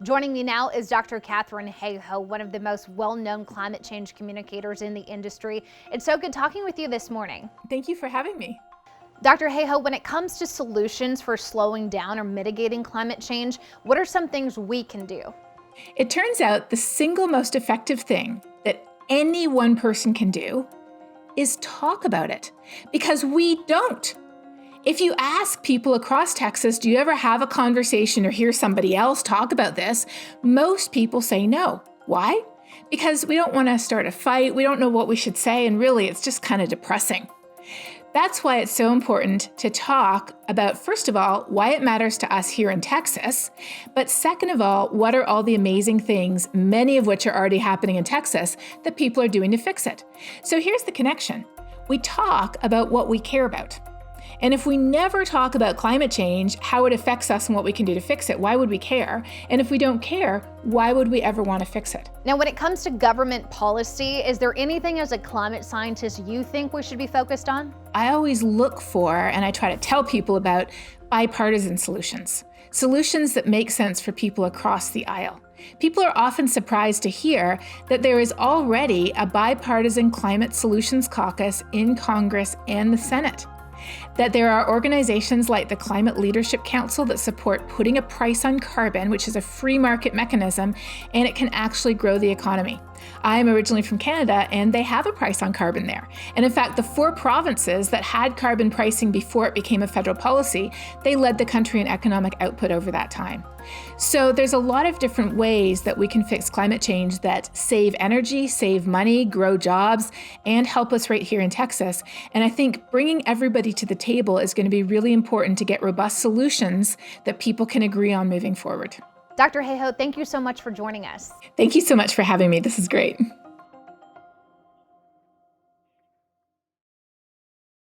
Joining me now is Dr. Katharine Hayhoe, one of the most well-known climate change communicators in the industry. It's so good talking with you this morning. Thank you for having me. Dr. Hayhoe, when it comes to solutions for slowing down or mitigating climate change, what are some things we can do? It turns out the single most effective thing that any one person can do is talk about it, because we don't. If you ask people across Texas, do you ever have a conversation or hear somebody else talk about this? Most people say no. Why? Because we don't want to start a fight. We don't know what we should say. And really, it's just kind of depressing. That's why it's so important to talk about, first of all, why it matters to us here in Texas. But second of all, what are all the amazing things, many of which are already happening in Texas, that people are doing to fix it? So here's the connection. We talk about what we care about. And if we never talk about climate change, how it affects us and what we can do to fix it, why would we care? And if we don't care, why would we ever want to fix it? Now, when it comes to government policy, is there anything as a climate scientist you think we should be focused on? I always look for, and I try to tell people about, bipartisan solutions. Solutions that make sense for people across the aisle. People are often surprised to hear that there is already a bipartisan climate solutions caucus in Congress and the Senate. That there are organizations like the Climate Leadership Council that support putting a price on carbon, which is a free market mechanism, and it can actually grow the economy. I'm originally from Canada, and they have a price on carbon there. And in fact, the 4 provinces that had carbon pricing before it became a federal policy, they led the country in economic output over that time. So there's a lot of different ways that we can fix climate change that save energy, save money, grow jobs, and help us right here in Texas. And I think bringing everybody to the table is going to be really important to get robust solutions that people can agree on moving forward. Dr. Hayhoe, thank you so much for joining us. Thank you so much for having me. This is great.